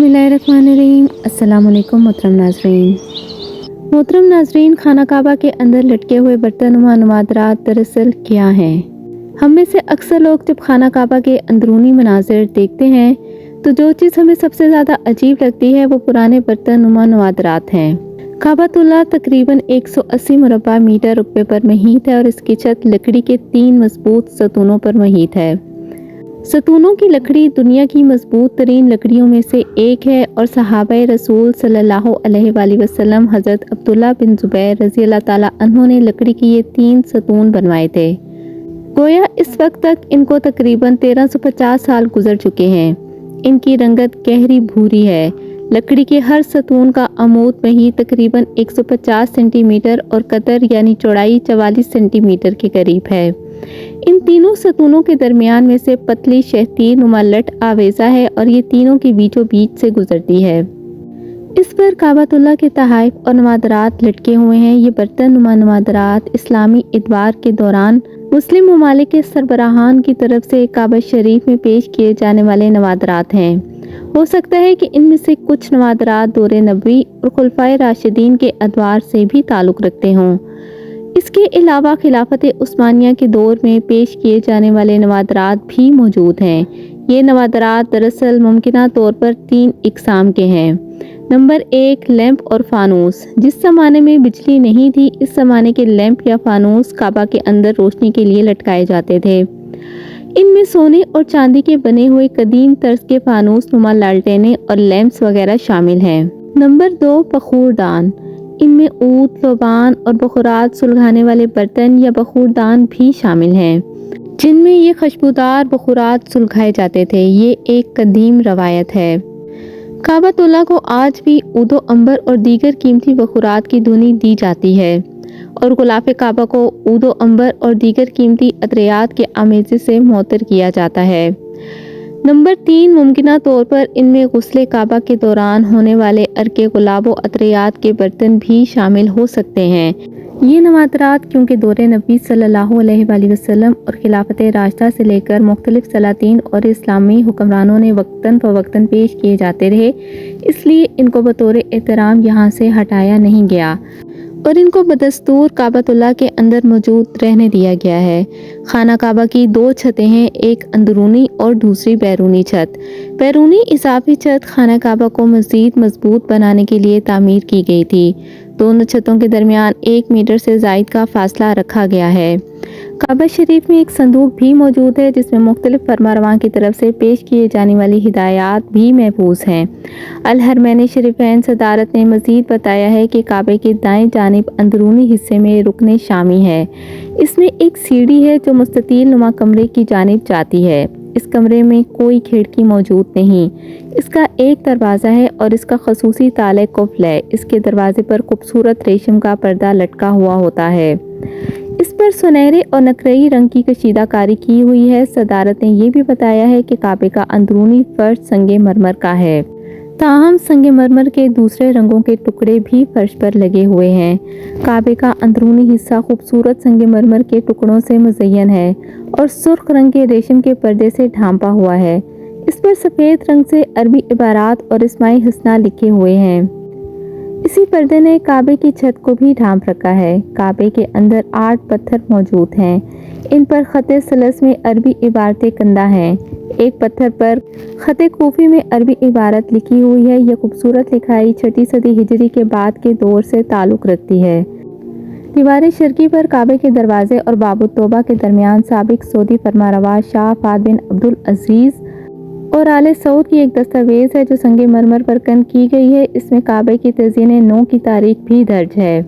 बिस्मिल्लाहिर्रहमानिर्रहीम। अस्सलाम वालेकुम मोहतरम नाजरीन, खाना काबा के अंदर लटके हुए बर्तनुमा नवादरात दरअसल क्या हैं? हम में से अक्सर लोग जब खाना काबा के अंदरूनी मनाजिर देखते हैं तो जो चीज़ हमें सबसे ज़्यादा अजीब लगती है वो पुराने बर्तनुमा नवादरात हैं। काबातुल्लाह तकरीबन 180 मुरब्बा मीटर रकबे पर मुहित है और इसकी छत लकड़ी के 3 मजबूत सतूनों पर मुहित है। सतूनों की लकड़ी दुनिया की मजबूत तरीन लकड़ियों में से एक है और सहाबाए रसूल सल्लल्लाहु अलैहि वसल्लम हज़रत अब्दुल्ला बिन ज़ुबैर रज़ी अल्लाह ताला अन्हु ने लकड़ी की ये 3 सतून बनवाए थे। गोया इस वक्त तक इनको तकरीबन 1350 साल गुजर चुके हैं। इनकी रंगत गहरी भूरी है। लकड़ी के हर सतून का अमूद मही तकरीबन 150 सेंटीमीटर और कतर यानी चौड़ाई 44 सेंटीमीटर के करीब है। इन तीनों सतूनों के दरमियान में से पतली शहतीर नुमा लट आवेजा है और ये तीनों के बीचों बीच से गुजरती है। इस पर काबातुल्लाह के तहाइफ और नवादरात लटके हुए हैं। ये बर्तन नुमा नवादरात इस्लामी इतवार के दौरान मुस्लिम ममालिक के सरबराहान की तरफ से काबा शरीफ में पेश किए जाने वाले नवादरात हैं। हो सकता है कि इनमें से कुछ नवादरात दौरे नबवी और खुलफाए राशिदीन के अदवार से भी ताल्लुक़ रखते हों। इसके अलावा खिलाफत उस्मानिया के दौर में पेश किए जाने वाले नवादरात भी मौजूद हैं। ये नवादरात दरअसल मुमकिना तौर पर 3 इकसाम के हैं। नंबर 1, लैंप और फानूस। जिस ज़माने में बिजली नहीं थी, इस ज़माने के लैंप या फानूस काबा के अंदर रोशनी के लिए लटकाए जाते थे। इनमें सोने और चांदी के बने हुए कदीम तर्ज के फानूस नुमा लालटेनें और लैंप्स वगैरह शामिल हैं। नंबर 2, बखूरदान। इनमें ऊद, लोबान और बखुरात सुलगाने वाले बर्तन या बखूरदान भी शामिल हैं, जिनमें ये खुशबूदार बखुरात सुलगाए जाते थे। ये एक कदीम रवायत है। काबातुल्लाह को आज भी ऊदो अंबर और दीगर कीमती बखुरात की धुनी दी जाती है और गुलाफ काबा को ऊदो अंबर और दीगर कीमती अतरियात के आमेज़े से मुअत्तर किया जाता है। नंबर 3, मुमकिना तौर पर इनमें गुस्ले काबा के दौरान होने वाले अर्के गुलाबो अतरियात के बर्तन भी शामिल हो सकते हैं। ये नवादरात क्योंकि दौरे नबी सल्लल्लाहु अलैहि वसल्लम और खिलाफत राशिदा से लेकर मुख्तलिफ सलातीन और इस्लामी हुक्मरानों ने वक्तन फ़वक्तन पेश किए जाते रहे, इसलिए इनको बतौर एहतराम यहाँ से हटाया नहीं गया और इनको बदस्तूर काबातुल्लाह के अंदर मौजूद रहने दिया गया है। खाना काबा की 2 छतें हैं, एक अंदरूनी और दूसरी बैरूनी छत। बैरूनी इजाफी छत खाना काबा को मज़ीद मजबूत बनाने के लिए तामीर की गई थी। दोनों छतों के दरमियान 1 मीटर से ज़ायद का फासला रखा गया है। काबा शरीफ में एक संदूक भी मौजूद है जिसमें मुख्तलिफ फरमारवां की तरफ से पेश किए जाने वाली हिदायत भी महफूज हैं। अल हरमैन शरीफैन सदारत ने मज़ीद बताया है कि काबे के दाएं जानिब अंदरूनी हिस्से में रुकने शामी है। इसमें एक सीढ़ी है जो मुस्ततील नुमा कमरे की जानिब जाती है। इस कमरे में कोई खिड़की मौजूद नहीं। इसका एक दरवाज़ा है और इसका खसूसी ताले कुफल है। इसके दरवाजे पर खूबसूरत रेशम का पर्दा लटका हुआ होता है। इस पर सुनहरे और नकरई रंग की कशीदाकारी की हुई है। सदारत ने यह भी बताया है कि काबे का अंदरूनी फर्श संगे मरमर का है, ताहम संगे मरमर के दूसरे रंगों के टुकड़े भी फर्श पर लगे हुए हैं। काबे का अंदरूनी हिस्सा खूबसूरत संगे मरमर के टुकड़ों से मुज़य्यन है और सुर्ख रंग के रेशम के पर्दे से ढांपा हुआ है। इस पर सफ़ेद रंग से अरबी इबारात और इस्माई हसना लिखे हुए हैं। इसी पर्दे ने काबे की छत को भी ढांप रखा है। काबे के अंदर 8 पत्थर मौजूद हैं। इन पर खते सलस में अरबी इबारतें कंदा हैं। एक पत्थर पर खते कूफी में अरबी इबारत लिखी हुई है। यह खूबसूरत लिखाई 6ठी सदी हिजरी के बाद के दौर से ताल्लुक़ रखती है। दीवार शर्की पर काबे के दरवाजे और बाबुत तौबा के दरमियान साबिक सऊदी फरमारवा शाह फाद बिन अब्दुल अजीज़ और आले सऊद की एक दस्तावेज है जो संगे मरमर पर कन की गई है। इसमें काबे की तज़यीन नौ की तारीख भी दर्ज है।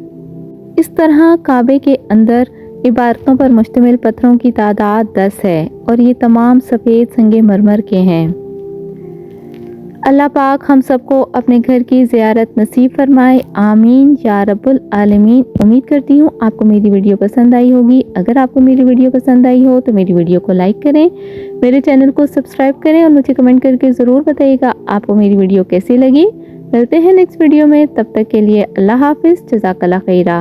इस तरह काबे के अंदर इबारतों पर मुश्तमिल पत्थरों की तादाद 10 है और ये तमाम सफ़ेद संगे मरमर के हैं। अल्लाह पाक हम सबको अपने घर की ज़ियारत नसीब फरमाए, आमीन या रब्बुल आलमीन। उम्मीद करती हूँ आपको मेरी वीडियो पसंद आई होगी। अगर आपको मेरी वीडियो पसंद आई हो तो मेरी वीडियो को लाइक करें, मेरे चैनल को सब्सक्राइब करें और मुझे कमेंट करके ज़रूर बताइएगा आपको मेरी वीडियो कैसी लगी। मिलते हैं नेक्स्ट वीडियो में, तब तक के लिए अल्लाह हाफिज़, जज़ाकल्लाह खैरा।